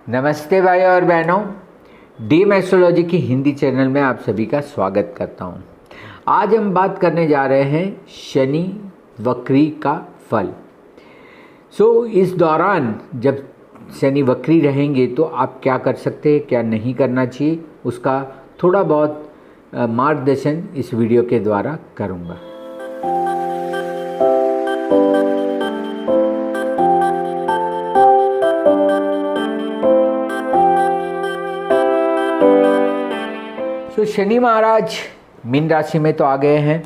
नमस्ते भाई और बहनों, डीएम एस्ट्रोलॉजी की हिंदी चैनल में आप सभी का स्वागत करता हूं। आज हम बात करने जा रहे हैं शनि वक्री का फल। इस दौरान जब शनि वक्री रहेंगे तो आप क्या कर सकते हैं, क्या नहीं करना चाहिए, उसका थोड़ा बहुत मार्गदर्शन इस वीडियो के द्वारा करूंगा। शनि महाराज मीन राशि में तो आ गए हैं।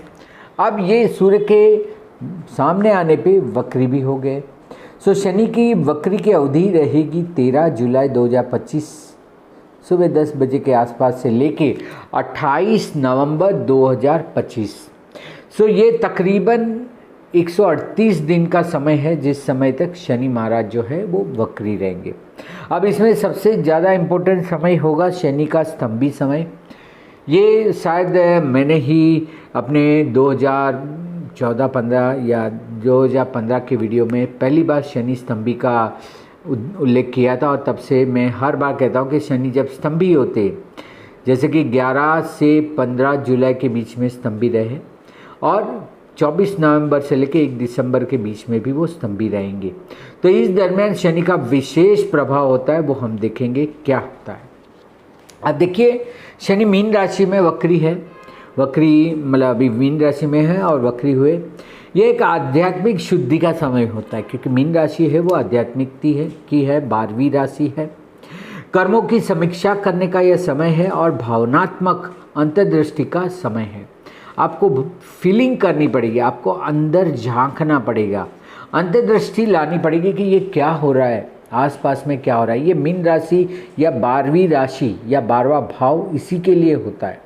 अब ये सूर्य के सामने आने पे वक्री भी हो गए। शनि की वक्री की अवधि रहेगी 13 जुलाई 2025 सुबह 10 बजे के आसपास से लेके 28 नवंबर 2025। ये तकरीबन 138 दिन का समय है जिस समय तक शनि महाराज जो है वो वक्री रहेंगे। अब इसमें सबसे ज़्यादा इम्पोर्टेंट समय होगा शनि का स्तंभी समय। ये शायद मैंने ही अपने 2014-15 या 2015 के वीडियो में पहली बार शनि स्तंभी का उल्लेख किया था, और तब से मैं हर बार कहता हूँ कि शनि जब स्तंभी होते, जैसे कि 11 से 15 जुलाई के बीच में स्तंभी रहे और 24 नवंबर से लेकर 1 दिसंबर के बीच में भी वो स्तंभी रहेंगे, तो इस दरमियान शनि का विशेष प्रभाव होता है। वो हम देखेंगे क्या होता है। अब देखिए, शनि मीन राशि में वक्री है। वक्री मतलब अभी मीन राशि में है और वक्री हुए, ये एक आध्यात्मिक शुद्धि का समय होता है, क्योंकि मीन राशि है वो आध्यात्मिकता है की है, 12वीं राशि है। कर्मों की समीक्षा करने का यह समय है और भावनात्मक अंतर्दृष्टि का समय है। आपको फीलिंग करनी पड़ेगी, आपको अंदर झांकना पड़ेगा, अंतर्दृष्टि लानी पड़ेगी कि ये क्या हो रहा है, आसपास में क्या हो रहा है। ये मीन राशि या 12वीं राशि या 12वां भाव इसी के लिए होता है।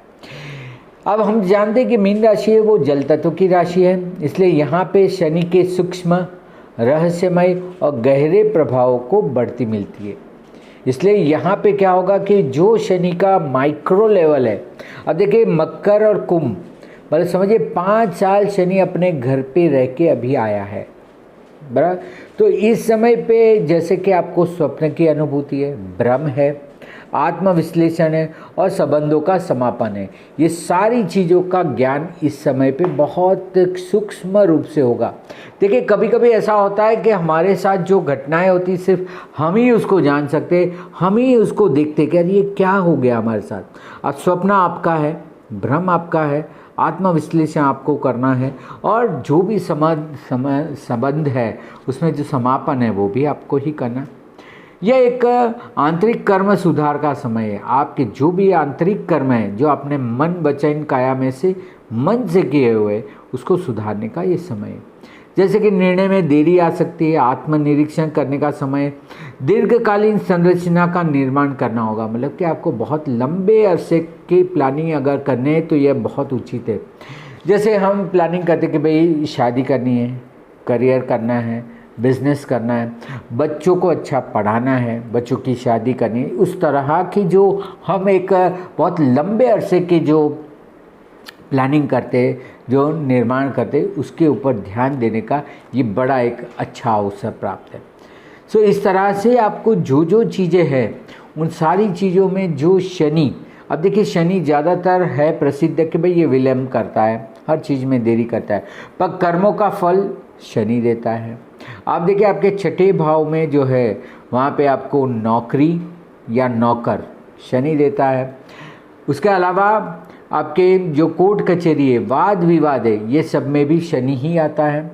अब हम जानते हैं कि मीन राशि है वो जल तत्व की राशि है, इसलिए यहाँ पे शनि के सूक्ष्म, रहस्यमय और गहरे प्रभावों को बढ़ती मिलती है। इसलिए यहाँ पे क्या होगा कि जो शनि का माइक्रो लेवल है, अब देखिए मकर और कुंभ, मतलब समझिए 5 साल शनि अपने घर पे रह के अभी आया है, बराबर। तो इस समय पे जैसे कि आपको स्वप्न की अनुभूति है, भ्रम है, आत्मविश्लेषण है और संबंधों का समापन है। ये सारी चीज़ों का ज्ञान इस समय पे बहुत सूक्ष्म रूप से होगा। देखिए, कभी कभी ऐसा होता है कि हमारे साथ जो घटनाएं होती सिर्फ हम ही उसको जान सकते, हम ही उसको देखते कि ये क्या हो गया हमारे साथ। अब स्वप्न आपका है, भ्रम आपका है, आत्मविश्लेषण आपको करना है, और जो भी संबंध है उसमें जो समापन है वो भी आपको ही करना। यह एक आंतरिक कर्म सुधार का समय है। आपके जो भी आंतरिक कर्म है, जो आपने मन वचन काया में से मन से किए हुए, उसको सुधारने का ये समय है। जैसे कि निर्णय में देरी आ सकती है, आत्मनिरीक्षण करने का समय, दीर्घकालीन संरचना का निर्माण करना होगा। मतलब कि आपको बहुत लंबे अरसे की प्लानिंग अगर करने हैं तो यह बहुत उचित है। जैसे हम प्लानिंग करते कि भाई शादी करनी है, करियर करना है, बिजनेस करना है, बच्चों को अच्छा पढ़ाना है, बच्चों की शादी करनी है, उस तरह की जो हम एक बहुत लंबे अरसे की जो प्लानिंग करते, जो निर्माण करते, उसके ऊपर ध्यान देने का ये बड़ा एक अच्छा अवसर प्राप्त है। इस तरह से आपको जो जो चीज़ें हैं उन सारी चीज़ों में जो शनि, अब देखिए शनि ज़्यादातर है प्रसिद्ध कि भाई ये विलंब करता है, हर चीज़ में देरी करता है, पर कर्मों का फल शनि देता है। आप देखिए आपके 6ठे भाव में जो है वहाँ पे आपको नौकरी या नौकर शनि देता है। उसके अलावा आपके जो कोर्ट कचहरी है, वाद विवाद है, ये सब में भी शनि ही आता है।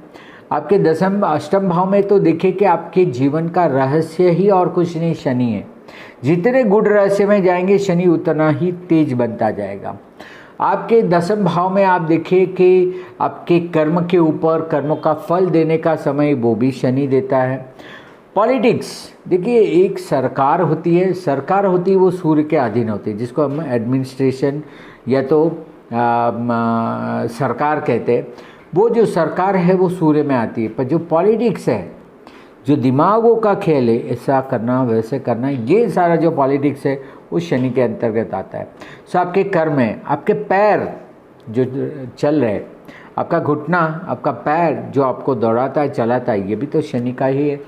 आपके 10म 8म भाव में तो देखिए कि आपके जीवन का रहस्य ही और कुछ नहीं शनि है। जितने गुड़ रहस्य में जाएंगे शनि उतना ही तेज बनता जाएगा। आपके 10म भाव में आप देखिए कि आपके कर्म के ऊपर कर्मों का फल देने का समय वो भी शनि देता है। पॉलिटिक्स, देखिए एक सरकार होती है, सरकार होती है वो सूर्य के अधीन होती है, जिसको हम एडमिनिस्ट्रेशन या तो सरकार कहते हैं। वो जो सरकार है वो सूर्य में आती है, पर जो पॉलिटिक्स है, जो दिमागों का खेल है, ऐसा करना वैसे करना, ये सारा जो पॉलिटिक्स है वो शनि के अंतर्गत आता है। आपके कर्म है, आपके पैर जो चल रहे, आपका घुटना, आपका पैर जो आपको दौड़ाता है, चलाता है, ये भी तो शनि का ही है।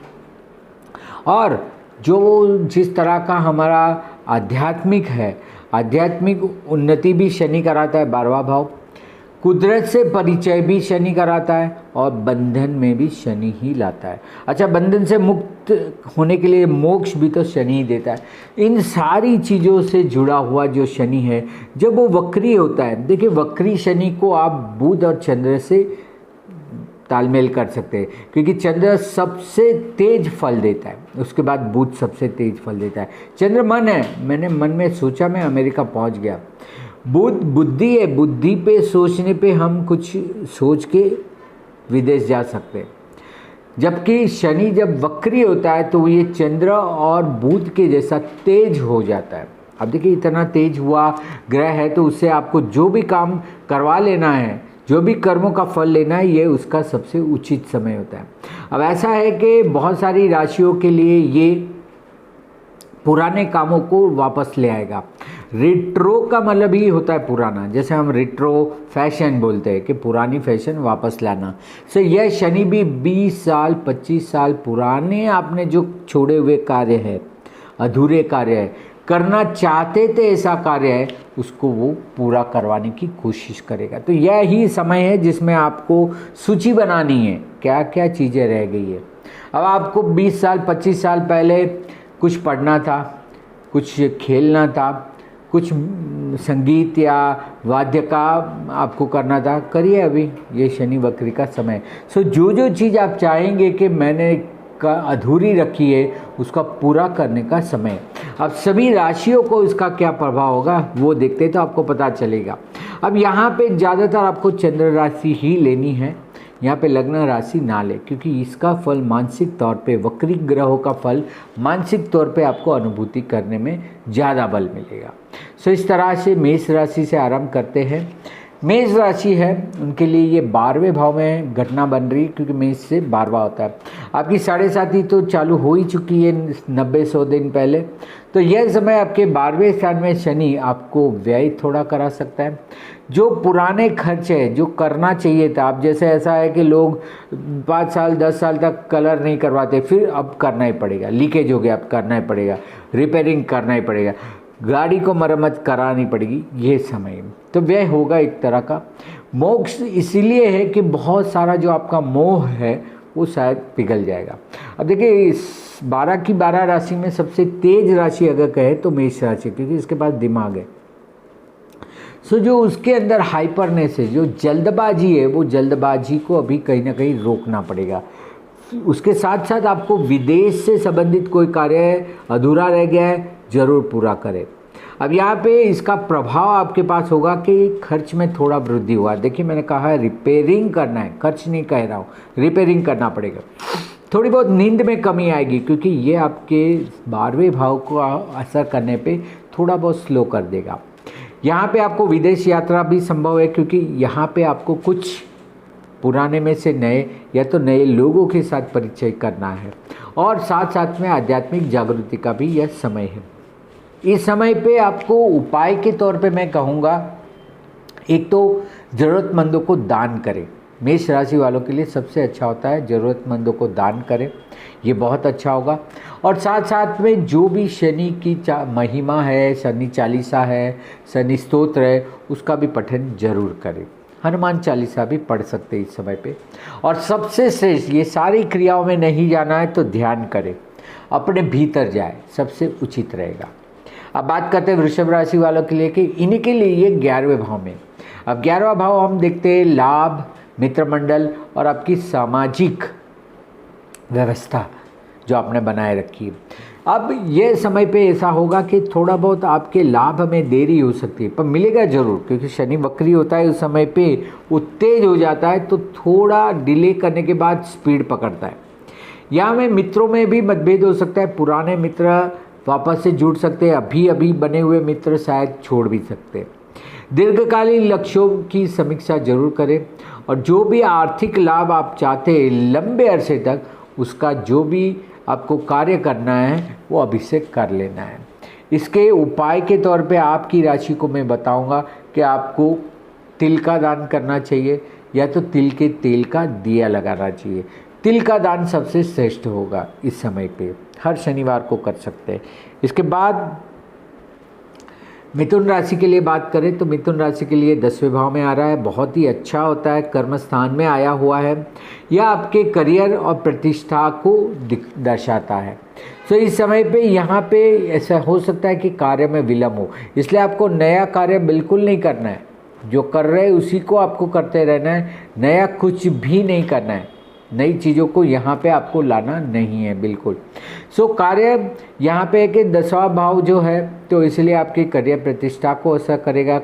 और जो जिस तरह का हमारा आध्यात्मिक है, आध्यात्मिक उन्नति भी शनि कराता है 12वां भाव, कुदरत से परिचय भी शनि कराता है, और बंधन में भी शनि ही लाता है। अच्छा, बंधन से मुक्त होने के लिए मोक्ष भी तो शनि ही देता है। इन सारी चीज़ों से जुड़ा हुआ जो शनि है, जब वो वक्री होता है, देखिए वक्री शनि को आप बुध और चंद्र से तालमेल कर सकते हैं, क्योंकि चंद्र सबसे तेज फल देता है, उसके बाद बुध सबसे तेज फल देता है। चंद्र मन है, मैंने मन में सोचा मैं अमेरिका पहुंच गया। बुध बुद्धि है, बुद्धि पे सोचने पे हम कुछ सोच के विदेश जा सकते हैं। जबकि शनि जब वक्री होता है तो ये चंद्र और बुध के जैसा तेज हो जाता है। अब देखिए इतना तेज हुआ ग्रह है तो उससे आपको जो भी काम करवा लेना है, जो भी कर्मों का फल लेना है, ये उसका सबसे उचित समय होता है। अब ऐसा है कि बहुत सारी राशियों के लिए ये पुराने कामों को वापस ले आएगा। रिट्रो का मतलब ही होता है पुराना, जैसे हम रिट्रो फैशन बोलते हैं कि पुरानी फैशन वापस लाना। सो यह शनि भी 20 साल 25 साल पुराने आपने जो छोड़े हुए कार्य है, अधूरे कार्य है, करना चाहते थे ऐसा कार्य है, उसको वो पूरा करवाने की कोशिश करेगा। तो यह ही समय है जिसमें आपको सूची बनानी है क्या क्या चीज़ें रह गई है। अब आपको 20 साल 25 साल पहले कुछ पढ़ना था, कुछ खेलना था, कुछ संगीत या वाद्य का आपको करना था, करिए अभी, ये शनि वक्री का समय। सो जो चीज़ आप चाहेंगे कि मैंने का अधूरी रखी है, उसका पूरा करने का समय। अब सभी राशियों को इसका क्या प्रभाव होगा वो देखते तो आपको पता चलेगा। अब यहाँ पे ज़्यादातर आपको चंद्र राशि ही लेनी है, यहाँ पे लग्न राशि ना ले, क्योंकि इसका फल मानसिक तौर पे, वक्री ग्रहों का फल मानसिक तौर पे आपको अनुभूति करने में ज़्यादा बल मिलेगा। सो इस तरह से मेष राशि से आरंभ करते हैं। मेष राशि है उनके लिए ये 12वें भाव में घटना बन रही है, क्योंकि मेष से 12वां होता है। आपकी 7.5 तो चालू हो ही चुकी है 90-100 दिन पहले। तो यह समय आपके 12वें स्थान में शनि आपको व्यय थोड़ा करा सकता है। जो पुराने खर्च है, जो करना चाहिए था, अब जैसे ऐसा है कि लोग 5 साल 10 साल तक कलर नहीं करवाते, फिर अब करना ही पड़ेगा, लीकेज हो गया अब करना ही पड़ेगा, रिपेयरिंग करना ही पड़ेगा, गाड़ी को मरम्मत करानी पड़ेगी, ये समय तो व्यय होगा एक तरह का। मोक्ष इसीलिए है कि बहुत सारा जो आपका मोह है वो शायद पिघल जाएगा। अब देखिए इस 12 की 12 राशि में सबसे तेज राशि अगर कहे तो मेष राशि, क्योंकि इसके पास दिमाग है। सो जो उसके अंदर हाइपरनेस है, जो जल्दबाजी है, वो जल्दबाजी को अभी कहीं ना कहीं रोकना पड़ेगा। उसके साथ साथ आपको विदेश से संबंधित कोई कार्य अधूरा रह गया है, ज़रूर पूरा करें। अब यहाँ पे इसका प्रभाव आपके पास होगा कि खर्च में थोड़ा वृद्धि हुआ। देखिए मैंने कहा है रिपेयरिंग करना है, खर्च नहीं कह रहा हूँ, रिपेयरिंग करना पड़ेगा। थोड़ी बहुत नींद में कमी आएगी, क्योंकि ये आपके 12वें भाव को असर करने पे थोड़ा बहुत स्लो कर देगा। यहाँ पे आपको विदेश यात्रा भी संभव है, क्योंकि यहाँ पे आपको कुछ पुराने में से नए या तो नए लोगों के साथ परिचय करना है, और साथ साथ में आध्यात्मिक जागृति का भी यह समय है। इस समय पे आपको उपाय के तौर पे मैं कहूँगा, एक तो ज़रूरतमंदों को दान करें। मेष राशि वालों के लिए सबसे अच्छा होता है ज़रूरतमंदों को दान करें, ये बहुत अच्छा होगा। और साथ साथ में जो भी शनि की महिमा है, शनि चालीसा है, शनि स्तोत्र है, उसका भी पठन जरूर करें। हनुमान चालीसा भी पढ़ सकते हैं इस समय पे। और सबसे श्रेष्ठ, ये सारी क्रियाओं में नहीं जाना है तो ध्यान करें, अपने भीतर जाए, सबसे उचित रहेगा। अब बात करते हैं वृषभ राशि वालों के लिए कि इन्हीं के लिए ये 11वें भाव में। अब 11वां भाव हम देखते हैं लाभ, मित्रमंडल और आपकी सामाजिक व्यवस्था जो आपने बनाए रखी है। अब ये समय पे ऐसा होगा कि थोड़ा बहुत आपके लाभ में देरी हो सकती है, पर मिलेगा जरूर, क्योंकि शनि वक्री होता है उस समय पे, वो तेज हो जाता है तो थोड़ा डिले करने के बाद स्पीड पकड़ता है। यहाँ में मित्रों में भी मतभेद हो सकता है, पुराने मित्र वापस से जुड़ सकते हैं, अभी बने हुए मित्र शायद छोड़ भी सकते हैं। दीर्घकालीन लक्ष्यों की समीक्षा जरूर करें, और जो भी आर्थिक लाभ आप चाहते हैं लंबे अरसे तक, उसका जो भी आपको कार्य करना है वो अभी से कर लेना है। इसके उपाय के तौर पे आपकी राशि को मैं बताऊंगा कि आपको तिल का दान करना चाहिए, या तो तिल के तेल का दिया लगाना चाहिए। तिल का दान सबसे श्रेष्ठ होगा इस समय पे, हर शनिवार को कर सकते हैं। इसके बाद मिथुन राशि के लिए बात करें तो मिथुन राशि के लिए 10वें भाव में आ रहा है, बहुत ही अच्छा होता है, कर्म स्थान में आया हुआ है, यह आपके करियर और प्रतिष्ठा को दर्शाता है। तो इस समय पे यहाँ पे ऐसा हो सकता है कि कार्य में विलंब हो, इसलिए आपको नया कार्य बिल्कुल नहीं करना है, जो कर रहे हैं उसी को आपको करते रहना है, नया कुछ भी नहीं करना है, नई चीज़ों को यहाँ पे आपको लाना नहीं है बिल्कुल। सो कार्य यहाँ पे है कि 10वां भाव जो है, तो इसलिए आपकी करियर प्रतिष्ठा को असर करेगा,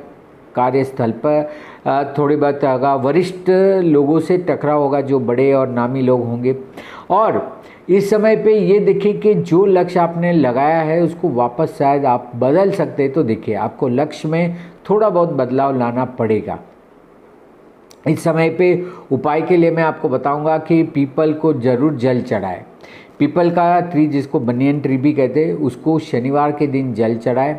कार्यस्थल पर थोड़ी बहुत होगा, वरिष्ठ लोगों से टकराव होगा, जो बड़े और नामी लोग होंगे। और इस समय पे ये देखिए कि जो लक्ष्य आपने लगाया है उसको वापस शायद आप बदल सकते हैं, तो देखिए आपको लक्ष्य में थोड़ा बहुत बदलाव लाना पड़ेगा। इस समय पे उपाय के लिए मैं आपको बताऊंगा कि पीपल को जरूर जल चढ़ाए, पीपल का ट्री जिसको बनियन ट्री भी कहते हैं, उसको शनिवार के दिन जल चढ़ाए,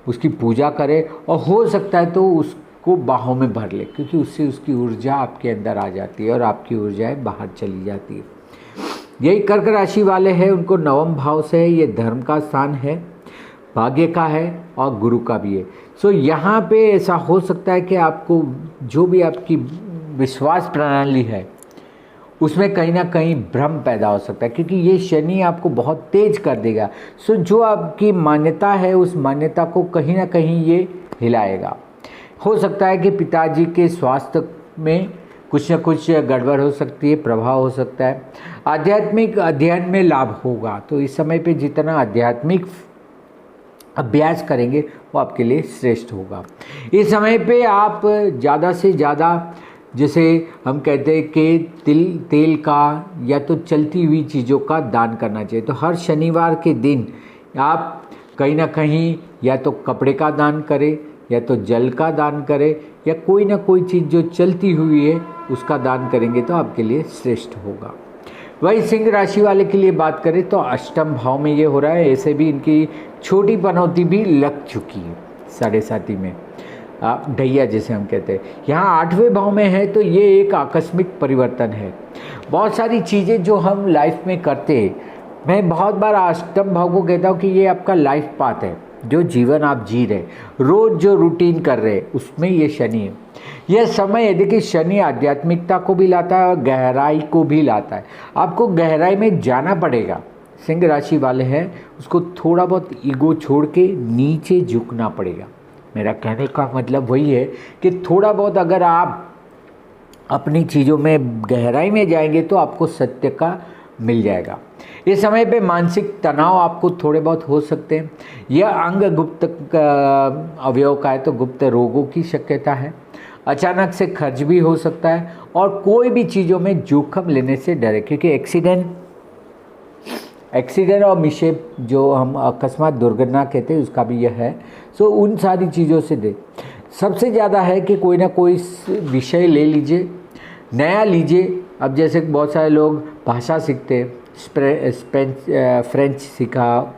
उसकी पूजा करे और हो सकता है तो उसको बाहों में भर ले, क्योंकि उससे उसकी ऊर्जा आपके अंदर आ जाती है और आपकी ऊर्जाएं बाहर चली जाती है। यही कर्क राशि वाले हैं, उनको 9वें भाव से है, ये धर्म का स्थान है, भाग्य का है और गुरु का भी है। सो यहाँ पे ऐसा हो सकता है कि आपको जो भी आपकी विश्वास प्रणाली है उसमें कहीं ना कहीं भ्रम पैदा हो सकता है, क्योंकि ये शनि आपको बहुत तेज कर देगा। सो जो आपकी मान्यता है उस मान्यता को कहीं ना कहीं ये हिलाएगा। हो सकता है कि पिताजी के स्वास्थ्य में कुछ न कुछ गड़बड़ हो सकती है, प्रभाव हो सकता है। आध्यात्मिक अध्ययन में लाभ होगा, तो इस समय पे जितना आध्यात्मिक अभ्यास करेंगे वो आपके लिए श्रेष्ठ होगा। इस समय पे आप ज़्यादा से ज़्यादा, जैसे हम कहते हैं कि तेल का या तो चलती हुई चीज़ों का दान करना चाहिए। तो हर शनिवार के दिन आप कहीं ना कहीं या तो कपड़े का दान करें या तो जल का दान करें या कोई ना कोई चीज़ जो चलती हुई है उसका दान करेंगे तो आपके लिए श्रेष्ठ होगा। वही सिंह राशि वाले के लिए बात करें तो 8वें भाव में ये हो रहा है, ऐसे भी इनकी छोटी पनौती भी लग चुकी है 7.5 में, ढैया जैसे हम कहते हैं। यहाँ 8वें भाव में है तो ये एक आकस्मिक परिवर्तन है। बहुत सारी चीज़ें जो हम लाइफ में करते हैं, मैं बहुत बार 8वें भाव को कहता हूँ कि ये आपका लाइफ पाथ है, जो जीवन आप जी रहे, रोज़ जो रूटीन कर रहे उसमें ये शनि है। यह समय है, देखिए शनि आध्यात्मिकता को भी लाता है और गहराई को भी लाता है। आपको गहराई में जाना पड़ेगा। सिंह राशि वाले हैं उसको थोड़ा बहुत ईगो छोड़ के नीचे झुकना पड़ेगा। मेरा कहने का मतलब वही है कि थोड़ा बहुत अगर आप अपनी चीज़ों में गहराई में जाएंगे तो आपको सत्य का मिल जाएगा। इस समय पे मानसिक तनाव आपको थोड़े बहुत हो सकते हैं। यह अंग गुप्त अवयव का है तो गुप्त रोगों की शक्यता है। अचानक से खर्च भी हो सकता है और कोई भी चीज़ों में जोखिम लेने से डरे, क्योंकि एक्सीडेंट और मिसशेप जो हम अकस्मात दुर्घटना कहते हैं उसका भी यह है। सो उन सारी चीज़ों से दे। सबसे ज़्यादा है कि कोई ना कोई विषय ले लीजिए, नया लीजिए। अब जैसे बहुत सारे लोग भाषा सीखते हैं, फ्रेंच सीखा,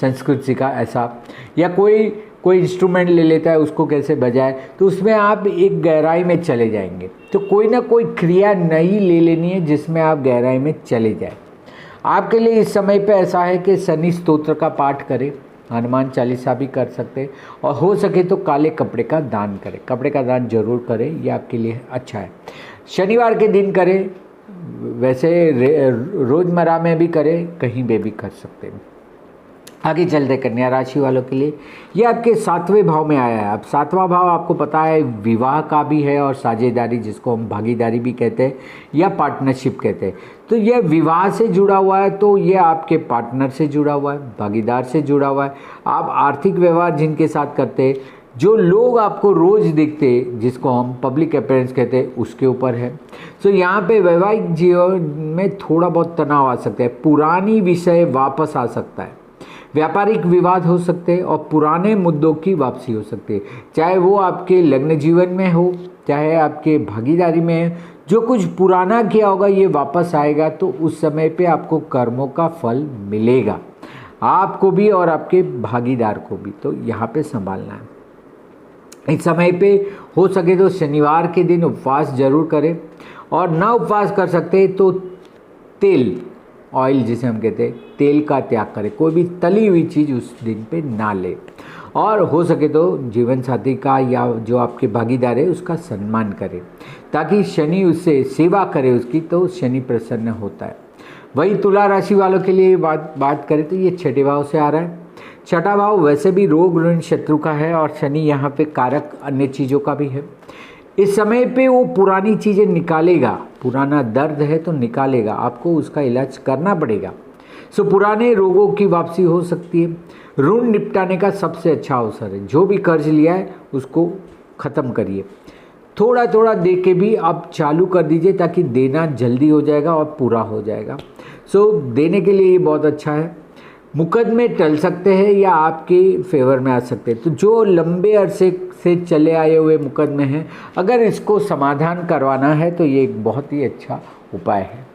संस्कृत सीखा ऐसा, या कोई इंस्ट्रूमेंट ले लेता है उसको कैसे बजाए, तो उसमें आप एक गहराई में चले जाएंगे। तो कोई ना कोई क्रिया नई ले लेनी है जिसमें आप गहराई में चले जाए। आपके लिए इस समय पे ऐसा है कि शनि स्तोत्र का पाठ करें, हनुमान चालीसा भी कर सकते हैं और हो सके तो काले कपड़े का दान करें। कपड़े का दान जरूर करें, यह आपके लिए अच्छा है। शनिवार के दिन करें, वैसे रोज़मर्रा में भी करें, कहीं पे भी कर सकते हैं। आगे चलते कन्या राशि वालों के लिए ये आपके 7वें भाव में आया है। अब 7वां भाव आपको पता है विवाह का भी है और साझेदारी, जिसको हम भागीदारी भी कहते हैं या पार्टनरशिप कहते हैं। तो यह विवाह से जुड़ा हुआ है, तो ये आपके पार्टनर से जुड़ा हुआ है, भागीदार से जुड़ा हुआ है। आप आर्थिक व्यवहार जिनके साथ करते हैं, जो लोग आपको रोज़ दिखते हैं, जिसको हम पब्लिक अपीयरेंस कहते हैं, उसके ऊपर है। सो यहाँ पे वैवाहिक जीवन में थोड़ा बहुत तनाव आ सकता है, पुरानी विषय वापस आ सकता है, व्यापारिक विवाद हो सकते हैं और पुराने मुद्दों की वापसी हो सकती है। चाहे वो आपके लग्न जीवन में हो, चाहे आपके भागीदारी में है, जो कुछ पुराना किया होगा ये वापस आएगा। तो उस समय पे आपको कर्मों का फल मिलेगा, आपको भी और आपके भागीदार को भी। तो यहाँ पे संभालना है। इस समय पे हो सके तो शनिवार के दिन उपवास जरूर करें, और ना उपवास कर सकते तो तेल, ऑयल जिसे हम कहते हैं, तेल का त्याग करें। कोई भी तली हुई चीज़ उस दिन पे ना ले, और हो सके तो जीवन साथी का या जो आपके भागीदार है उसका सम्मान करें, ताकि शनि उससे सेवा करे उसकी, तो शनि प्रसन्न होता है। वही तुला राशि वालों के लिए बात करें तो ये छठे भाव से आ रहा है। छठा भाव वैसे भी रोग ऋण शत्रु का है, और शनि यहाँ पे कारक अन्य चीज़ों का भी है। इस समय पे वो पुरानी चीज़ें निकालेगा, पुराना दर्द है तो निकालेगा, आपको उसका इलाज करना पड़ेगा। सो पुराने रोगों की वापसी हो सकती है। ऋण निपटाने का सबसे अच्छा अवसर है। जो भी कर्ज लिया है उसको ख़त्म करिए, थोड़ा थोड़ा दे के भी आप चालू कर दीजिए, ताकि देना जल्दी हो जाएगा और पूरा हो जाएगा। सो देने के लिए ये बहुत अच्छा है। मुकदमे टल सकते हैं या आपके फेवर में आ सकते हैं। तो जो लंबे अरसे से चले आए हुए मुकदमे हैं, अगर इसको समाधान करवाना है तो ये एक बहुत ही अच्छा उपाय है।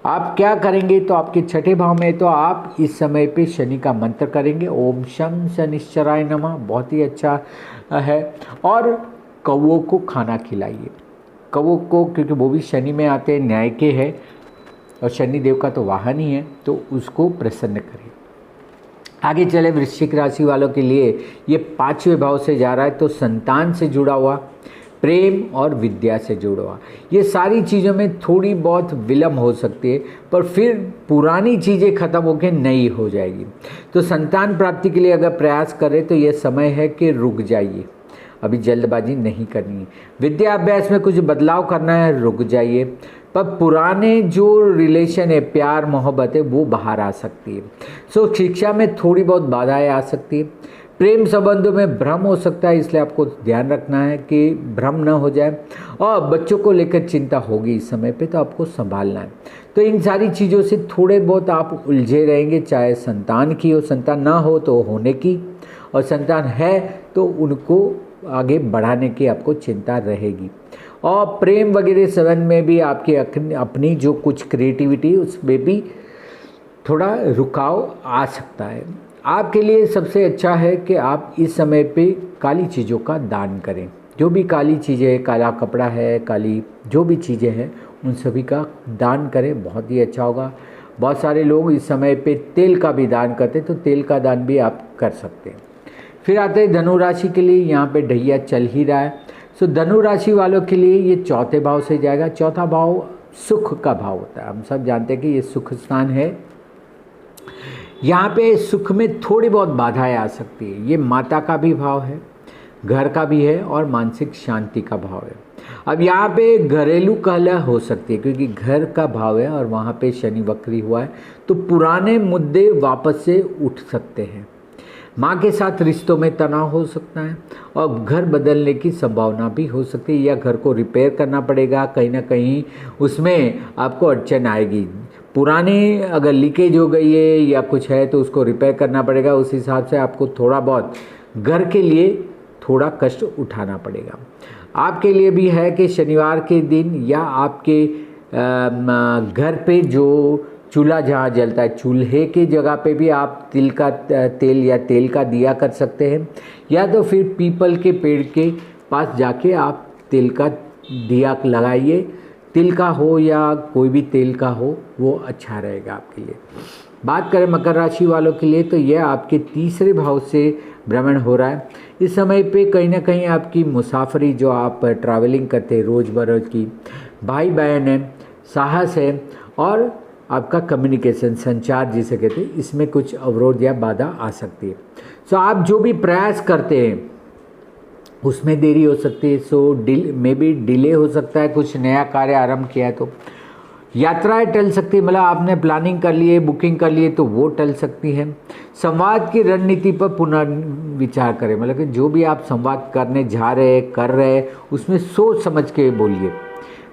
आप क्या करेंगे, तो आपके छठे भाव में, तो आप इस समय पे शनि का मंत्र करेंगे, ओम शं शनिश्चराय नमः, बहुत ही अच्छा है। और कौवों को खाना खिलाइए, कौवों को, क्योंकि वो भी शनि में आते हैं, न्याय के हैं, और शनि देव का तो वाहन ही है, तो उसको प्रसन्न करिए। आगे चले वृश्चिक राशि वालों के लिए, ये 5वें भाव से जा रहा है, तो संतान से जुड़ा हुआ, प्रेम और विद्या से जुड़ा हुआ, ये सारी चीज़ों में थोड़ी बहुत विलम्ब हो सकती है, पर फिर पुरानी चीज़ें खत्म होकर नई हो जाएगी। तो संतान प्राप्ति के लिए अगर प्रयास करें तो ये समय है कि रुक जाइए, अभी जल्दबाजी नहीं करनी है। विद्या अभ्यास में कुछ बदलाव करना है, रुक जाइए। पर पुराने जो रिलेशन है, प्यार मोहब्बत है, वो बाहर आ सकती है। सो शिक्षा में थोड़ी बहुत बाधाएं आ सकती है। प्रेम संबंधों में भ्रम हो सकता है, इसलिए आपको ध्यान रखना है कि भ्रम न हो जाए। और बच्चों को लेकर चिंता होगी इस समय पे, तो आपको संभालना है। तो इन सारी चीज़ों से थोड़े बहुत आप उलझे रहेंगे, चाहे संतान की हो, संतान ना हो तो होने की, और संतान है तो उनको आगे बढ़ाने की आपको चिंता रहेगी। और प्रेम वगैरह संबंध में भी आपकी अपनी जो कुछ क्रिएटिविटी, उसमें भी थोड़ा रुकाव आ सकता है। आपके लिए सबसे अच्छा है कि आप इस समय पे काली चीज़ों का दान करें। जो भी काली चीज़ें हैं, काला कपड़ा है, काली जो भी चीज़ें हैं, उन सभी का दान करें, बहुत ही अच्छा होगा। बहुत सारे लोग इस समय पे तेल का भी दान करते हैं, तो तेल का दान भी आप कर सकते हैं। फिर आते हैं धनु राशि के लिए, यहाँ पे ढैया चल ही रहा है। सो धनु राशि वालों के लिए ये चौथे भाव से जाएगा। चौथा भाव सुख का भाव होता है, हम सब जानते हैं कि ये सुख स्थान है। यहाँ पे सुख में थोड़ी बहुत बाधाएं आ सकती है। ये माता का भी भाव है, घर का भी है, और मानसिक शांति का भाव है। अब यहाँ पे घरेलू कलह हो सकती है, क्योंकि घर का भाव है और वहाँ पे शनि वक्री हुआ है, तो पुराने मुद्दे वापस से उठ सकते हैं। माँ के साथ रिश्तों में तनाव हो सकता है, और घर बदलने की संभावना भी हो सकती है, या घर को रिपेयर करना पड़ेगा, कहीं ना कहीं उसमें आपको अड़चन आएगी। पुरानी अगर लीकेज हो गई है या कुछ है तो उसको रिपेयर करना पड़ेगा। उस हिसाब से आपको थोड़ा बहुत घर के लिए थोड़ा कष्ट उठाना पड़ेगा। आपके लिए भी है कि शनिवार के दिन या आपके घर पे जो चूल्हा जहाँ जलता है, चूल्हे की जगह पे भी आप तिल का तेल या तेल का दिया कर सकते हैं, या तो फिर पीपल के पेड़ के पास जाके आप तेल का दिया लगाइए। तिल का हो या कोई भी तेल का हो, वो अच्छा रहेगा आपके लिए। बात करें मकर राशि वालों के लिए, तो यह आपके तीसरे भाव से भ्रमण हो रहा है। इस समय पे कहीं ना कहीं आपकी मुसाफरी, जो आप ट्रैवलिंग करते हैं रोज़ बरोज़ की, भाई बहन है, साहस है, और आपका कम्युनिकेशन, संचार जिसे कहते हैं, इसमें कुछ अवरोध या बाधा आ सकती है। सो आप जो भी प्रयास करते हैं उसमें देरी हो सकती है। सो में भी डिले हो सकता है। कुछ नया कार्य आरंभ किया है तो यात्राएं टल सकती है, मतलब आपने प्लानिंग कर लिए, बुकिंग कर लिए, तो वो टल सकती है। संवाद की रणनीति पर पुनर्विचार करें, मतलब कि जो भी आप संवाद करने जा रहे हैं, कर रहे हैं, उसमें सोच समझ के बोलिए,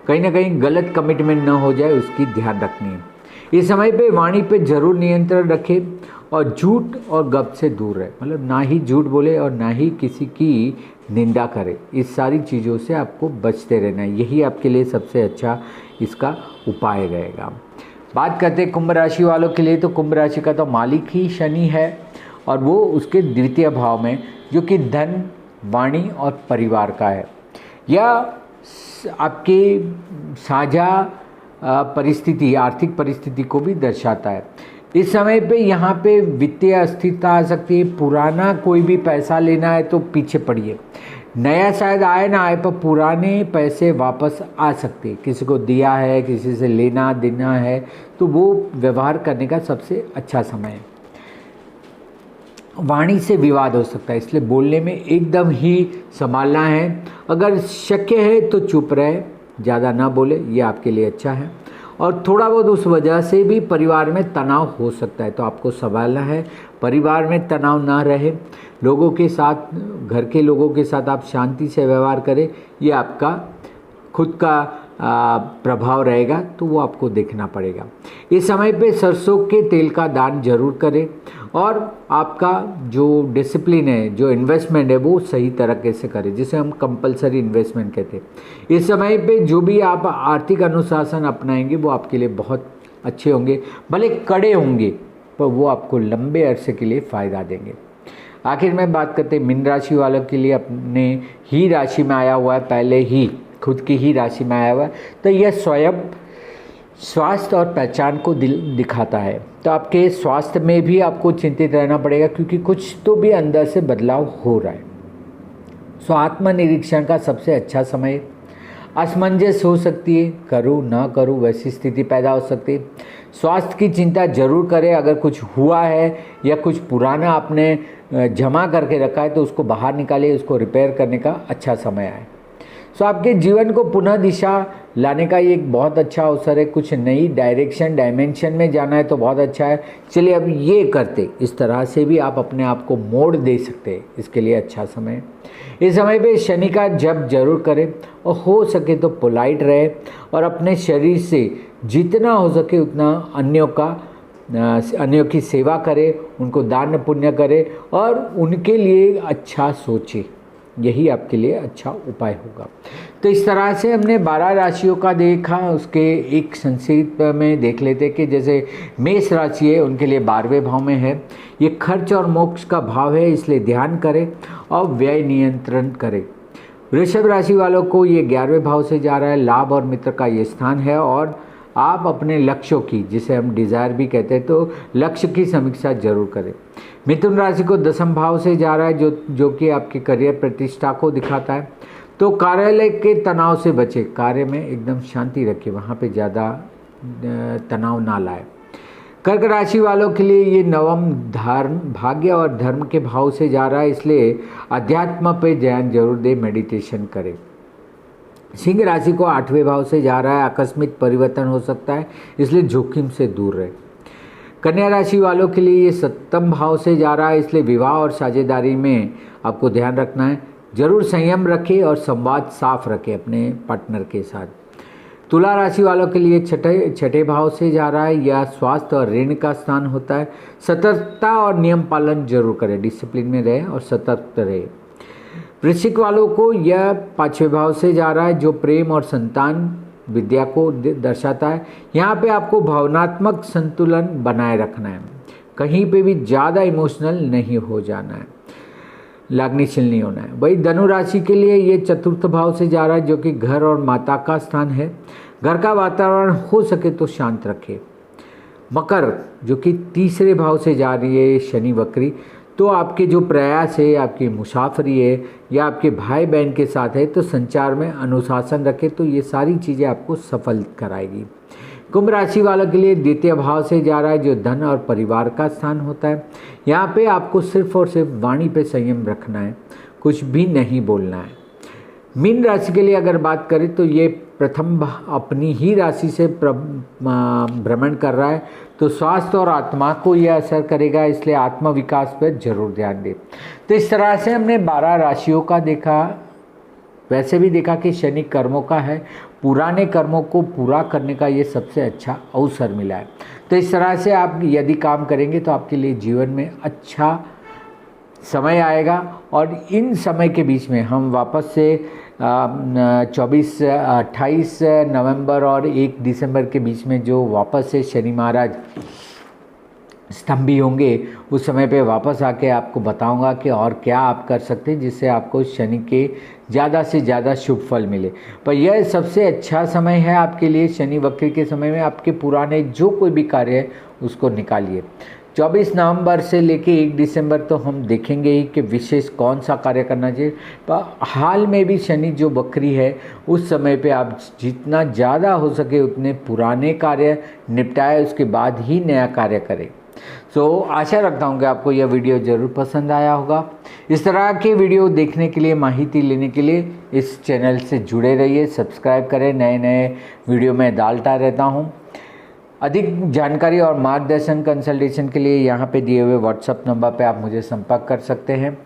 कहीं ना कहीं गलत कमिटमेंट ना हो जाए, उसकी ध्यान रखनी है। इस समय पे वाणी पे जरूर नियंत्रण रखें, और झूठ और गप से दूर रहे, मतलब ना ही झूठ बोले और ना ही किसी की निंदा करें। इस सारी चीज़ों से आपको बचते रहना है, यही आपके लिए सबसे अच्छा इसका उपाय रहेगा। बात करते हैं कुंभ राशि वालों के लिए, तो कुंभ राशि का तो मालिक ही शनि है, और वो उसके द्वितीय भाव में, जो कि धन, वाणी और परिवार का है, या आपके साझा परिस्थिति, आर्थिक परिस्थिति को भी दर्शाता है। इस समय पे यहाँ पे वित्तीय अस्थिरता आ सकती है। पुराना कोई भी पैसा लेना है तो पीछे पड़िए, नया शायद आए ना आए पर पुराने पैसे वापस आ सकते हैं। किसी को दिया है, किसी से लेना देना है तो वो व्यवहार करने का सबसे अच्छा समय है। वाणी से विवाद हो सकता है, इसलिए बोलने में एकदम ही संभालना है। अगर शक्य है तो चुप रहे, ज़्यादा ना बोले, ये आपके लिए अच्छा है। और थोड़ा बहुत उस वजह से भी परिवार में तनाव हो सकता है, तो आपको संभालना है। परिवार में तनाव ना रहे, लोगों के साथ, घर के लोगों के साथ आप शांति से व्यवहार करें, ये आपका खुद का प्रभाव रहेगा, तो वो आपको देखना पड़ेगा। इस समय पे सरसों के तेल का दान जरूर करें और आपका जो डिसिप्लिन है, जो इन्वेस्टमेंट है, वो सही तरीके से करें, जिसे हम कंपलसरी इन्वेस्टमेंट कहते हैं। इस समय पे जो भी आप आर्थिक अनुशासन अपनाएंगे वो आपके लिए बहुत अच्छे होंगे, भले कड़े होंगे पर वो आपको लंबे अरसे के लिए फ़ायदा देंगे। आखिर में बात करते हैं मीन राशि वालों के लिए। अपने ही राशि में आया हुआ है, पहले ही खुद की ही राशि में आया हुआ है, तो यह स्वयं स्वास्थ्य और पहचान को दिखाता है। तो आपके स्वास्थ्य में भी आपको चिंतित रहना पड़ेगा, क्योंकि कुछ तो भी अंदर से बदलाव हो रहा है। सो आत्मनिरीक्षण का सबसे अच्छा समय। असमंजस हो सकती है, करूँ ना करूँ वैसी स्थिति पैदा हो सकती है। स्वास्थ्य की चिंता जरूर करें। अगर कुछ हुआ है या कुछ पुराना आपने जमा करके रखा है तो उसको बाहर निकालिए, उसको रिपेयर करने का अच्छा समय है। सो आपके जीवन को पुनः दिशा लाने का ये एक बहुत अच्छा अवसर है। कुछ नई डायमेंशन में जाना है तो बहुत अच्छा है। चलिए अब ये करते, इस तरह से भी आप अपने आप को मोड़ दे सकते हैं, इसके लिए अच्छा समय है। इस समय पे शनि का जप जरूर करें और हो सके तो पोलाइट रहे और अपने शरीर से जितना हो सके उतना अन्यों की सेवा करें, उनको दान पुण्य करें और उनके लिए अच्छा सोचें, यही आपके लिए अच्छा उपाय होगा। तो इस तरह से हमने 12 राशियों का देखा। उसके एक संक्षिप्त में देख लेते कि जैसे मेष राशि है, उनके लिए 12वें भाव में है। ये खर्च और मोक्ष का भाव है, इसलिए ध्यान करें और व्यय नियंत्रण करें। वृषभ राशि वालों को ये 11वें भाव से जा रहा है, लाभ और मित्र का ये स्थान है और आप अपने लक्ष्यों की, जिसे हम डिज़ायर भी कहते हैं, तो लक्ष्य की समीक्षा जरूर करें। मिथुन राशि को 10वें भाव से जा रहा है, जो कि आपके करियर प्रतिष्ठा को दिखाता है। तो कार्यालय के तनाव से बचे, कार्य में एकदम शांति रखिए, वहाँ पे ज़्यादा तनाव ना लाए। कर्क राशि वालों के लिए ये 9वां धर्म, भाग्य और धर्म के भाव से जा रहा है, इसलिए अध्यात्म पे ध्यान जरूर दे, मेडिटेशन करें। सिंह राशि को 8वें भाव से जा रहा है, आकस्मिक परिवर्तन हो सकता है, इसलिए जोखिम से दूर रहे। कन्या राशि वालों के लिए ये 7वें भाव से जा रहा है, इसलिए विवाह और साझेदारी में आपको ध्यान रखना है। जरूर संयम रखें और संवाद साफ रखें अपने पार्टनर के साथ। तुला राशि वालों के लिए छठे भाव से जा रहा है, यह स्वास्थ्य और ऋण का स्थान होता है। सतर्कता और नियम पालन जरूर करें, डिसिप्लिन में रहें और सतर्क रहें। वृश्चिक वालों को यह 5वें भाव से जा रहा है, जो प्रेम और संतान विद्या को दर्शाता है। यहाँ पे आपको भावनात्मक संतुलन बनाए रखना है, कहीं पे भी ज़्यादा इमोशनल नहीं हो जाना है, लागनीशील नहीं होना है। वही धनु राशि के लिए ये 4th भाव से जा रहा है, जो कि घर और माता का स्थान है। घर का वातावरण हो सके तो शांत रखें। मकर जो कि 3रे भाव से जा रही है शनि वक्री, तो आपके जो प्रयास है, आपकी मुसाफरी है या आपके भाई बहन के साथ है, तो संचार में अनुशासन रखें, तो ये सारी चीज़ें आपको सफल कराएगी। कुंभ राशि वालों के लिए 2 भाव से जा रहा है, जो धन और परिवार का स्थान होता है। यहाँ पे आपको सिर्फ और सिर्फ वाणी पे संयम रखना है, कुछ भी नहीं बोलना है। मीन राशि के लिए अगर बात करें तो ये प्रथम अपनी ही राशि से भ्रमण कर रहा है, तो स्वास्थ्य और आत्मा को यह असर करेगा, इसलिए आत्म विकास पर जरूर ध्यान दें। तो इस तरह से हमने 12 राशियों का देखा। वैसे भी देखा कि शनि कर्मों का है, पुराने कर्मों को पूरा करने का ये सबसे अच्छा अवसर मिला है। तो इस तरह से आप यदि काम करेंगे तो आपके लिए जीवन में अच्छा समय आएगा। और इन समय के बीच में हम वापस से 28 नवंबर और 1 दिसंबर के बीच में जो वापस से शनि महाराज स्तंभी होंगे उस समय पे वापस आके आपको बताऊंगा कि और क्या आप कर सकते हैं जिससे आपको शनि के ज़्यादा से ज़्यादा शुभ फल मिले। पर यह सबसे अच्छा समय है आपके लिए। शनि वक्र के समय में आपके पुराने जो कोई भी कार्य है उसको निकालिए। 24 नवंबर से लेके 1 दिसंबर तो हम देखेंगे ही कि विशेष कौन सा कार्य करना चाहिए। पर हाल में भी शनि जो वक्री है उस समय पे आप जितना ज़्यादा हो सके उतने पुराने कार्य निपटाए, उसके बाद ही नया कार्य करें। आशा रखता हूँ कि आपको यह वीडियो ज़रूर पसंद आया होगा। इस तरह के वीडियो देखने के लिए, माहिती लेने के लिए इस चैनल से जुड़े रहिए, सब्सक्राइब करें। नए नए वीडियो में डालता रहता हूँ। अधिक जानकारी और मार्गदर्शन कंसल्टेशन के लिए यहाँ पे दिए हुए व्हाट्सएप नंबर पे आप मुझे संपर्क कर सकते हैं।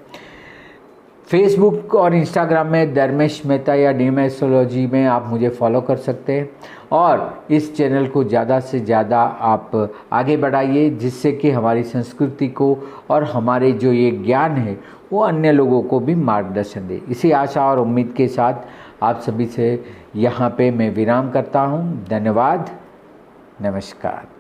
फेसबुक और इंस्टाग्राम में धर्मेश मेहता या डीएम एस्ट्रोलॉजी में आप मुझे फॉलो कर सकते हैं और इस चैनल को ज़्यादा से ज़्यादा आप आगे बढ़ाइए, जिससे कि हमारी संस्कृति को और हमारे जो ये ज्ञान है वो अन्य लोगों को भी मार्गदर्शन दे। इसी आशा और उम्मीद के साथ आप सभी से यहाँ पे मैं विराम करता हूँ। धन्यवाद, नमस्कार।